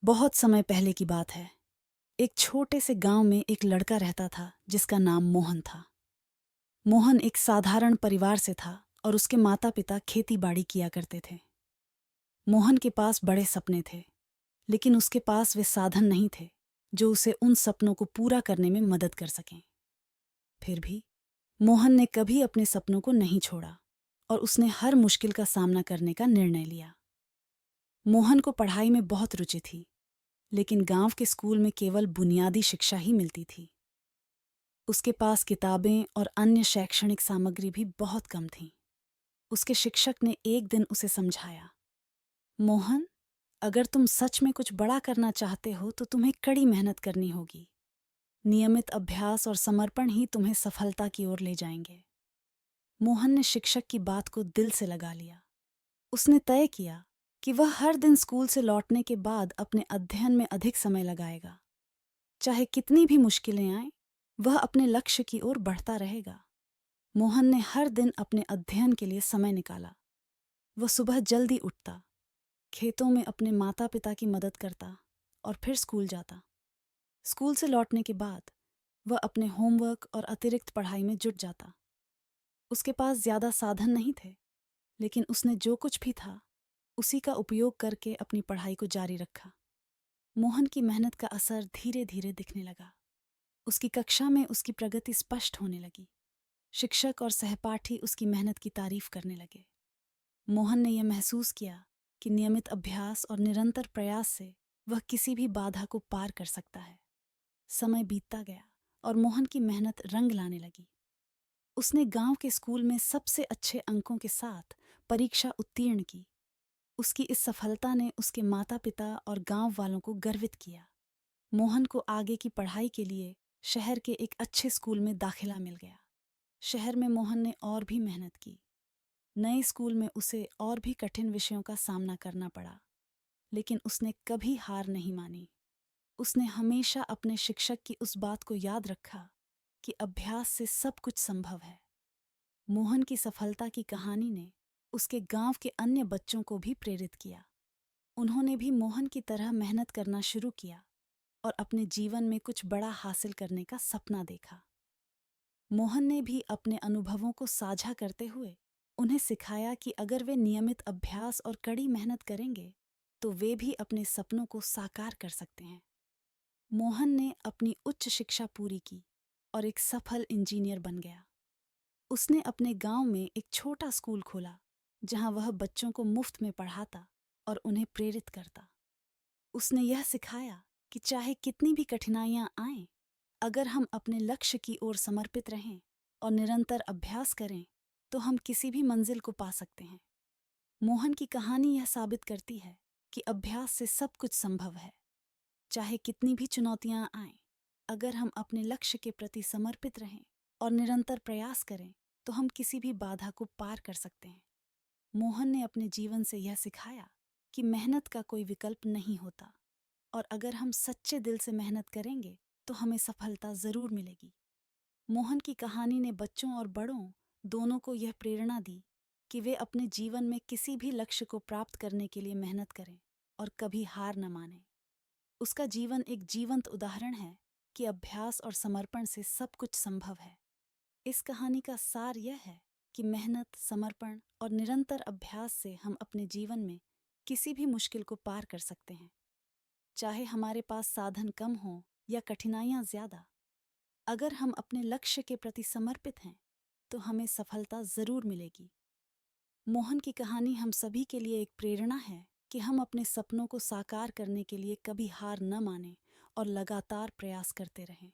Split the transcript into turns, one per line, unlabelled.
बहुत समय पहले की बात है। एक छोटे से गांव में एक लड़का रहता था जिसका नाम मोहन था। मोहन एक साधारण परिवार से था और उसके माता पिता खेती बाड़ी किया करते थे। मोहन के पास बड़े सपने थे, लेकिन उसके पास वे साधन नहीं थे जो उसे उन सपनों को पूरा करने में मदद कर सकें। फिर भी मोहन ने कभी अपने सपनों को नहीं छोड़ा और उसने हर मुश्किल का सामना करने का निर्णय लिया। मोहन को पढ़ाई में बहुत रुचि थी, लेकिन गांव के स्कूल में केवल बुनियादी शिक्षा ही मिलती थी। उसके पास किताबें और अन्य शैक्षणिक सामग्री भी बहुत कम थी। उसके शिक्षक ने एक दिन उसे समझाया, मोहन, अगर तुम सच में कुछ बड़ा करना चाहते हो तो तुम्हें कड़ी मेहनत करनी होगी। नियमित अभ्यास और समर्पण ही तुम्हें सफलता की ओर ले जाएंगे। मोहन ने शिक्षक की बात को दिल से लगा लिया। उसने तय किया कि वह हर दिन स्कूल से लौटने के बाद अपने अध्ययन में अधिक समय लगाएगा। चाहे कितनी भी मुश्किलें आएं, वह अपने लक्ष्य की ओर बढ़ता रहेगा। मोहन ने हर दिन अपने अध्ययन के लिए समय निकाला। वह सुबह जल्दी उठता, खेतों में अपने माता पिता की मदद करता और फिर स्कूल जाता। स्कूल से लौटने के बाद वह अपने होमवर्क और अतिरिक्त पढ़ाई में जुट जाता। उसके पास ज्यादा साधन नहीं थे, लेकिन उसने जो कुछ भी था उसी का उपयोग करके अपनी पढ़ाई को जारी रखा। मोहन की मेहनत का असर धीरे धीरे दिखने लगा। उसकी कक्षा में उसकी प्रगति स्पष्ट होने लगी। शिक्षक और सहपाठी उसकी मेहनत की तारीफ करने लगे। मोहन ने यह महसूस किया कि नियमित अभ्यास और निरंतर प्रयास से वह किसी भी बाधा को पार कर सकता है। समय बीतता गया और मोहन की मेहनत रंग लाने लगी। उसने गांव के स्कूल में सबसे अच्छे अंकों के साथ परीक्षा उत्तीर्ण की। उसकी इस सफलता ने उसके माता पिता और गांव वालों को गर्वित किया। मोहन को आगे की पढ़ाई के लिए शहर के एक अच्छे स्कूल में दाखिला मिल गया। शहर में मोहन ने और भी मेहनत की। नए स्कूल में उसे और भी कठिन विषयों का सामना करना पड़ा, लेकिन उसने कभी हार नहीं मानी। उसने हमेशा अपने शिक्षक की उस बात को याद रखा कि अभ्यास से सब कुछ संभव है। मोहन की सफलता की कहानी ने उसके गांव के अन्य बच्चों को भी प्रेरित किया। उन्होंने भी मोहन की तरह मेहनत करना शुरू किया और अपने जीवन में कुछ बड़ा हासिल करने का सपना देखा। मोहन ने भी अपने अनुभवों को साझा करते हुए उन्हें सिखाया कि अगर वे नियमित अभ्यास और कड़ी मेहनत करेंगे तो वे भी अपने सपनों को साकार कर सकते हैं। मोहन ने अपनी उच्च शिक्षा पूरी की और एक सफल इंजीनियर बन गया। उसने अपने गांव में एक छोटा स्कूल खोला जहां वह बच्चों को मुफ्त में पढ़ाता और उन्हें प्रेरित करता। उसने यह सिखाया कि चाहे कितनी भी कठिनाइयां आएं, अगर हम अपने लक्ष्य की ओर समर्पित रहें और निरंतर अभ्यास करें तो हम किसी भी मंजिल को पा सकते हैं। मोहन की कहानी यह साबित करती है कि अभ्यास से सब कुछ संभव है। चाहे कितनी भी चुनौतियां आएं, अगर हम अपने लक्ष्य के प्रति समर्पित रहें और निरंतर प्रयास करें तो हम किसी भी बाधा को पार कर सकते हैं। मोहन ने अपने जीवन से यह सिखाया कि मेहनत का कोई विकल्प नहीं होता और अगर हम सच्चे दिल से मेहनत करेंगे तो हमें सफलता जरूर मिलेगी। मोहन की कहानी ने बच्चों और बड़ों दोनों को यह प्रेरणा दी कि वे अपने जीवन में किसी भी लक्ष्य को प्राप्त करने के लिए मेहनत करें और कभी हार न मानें। उसका जीवन एक जीवंत उदाहरण है कि अभ्यास और समर्पण से सब कुछ संभव है। इस कहानी का सार यह है कि मेहनत, समर्पण और निरंतर अभ्यास से हम अपने जीवन में किसी भी मुश्किल को पार कर सकते हैं। चाहे हमारे पास साधन कम हो या कठिनाइयां ज्यादा, अगर हम अपने लक्ष्य के प्रति समर्पित हैं तो हमें सफलता जरूर मिलेगी। मोहन की कहानी हम सभी के लिए एक प्रेरणा है कि हम अपने सपनों को साकार करने के लिए कभी हार न मानें और लगातार प्रयास करते रहें।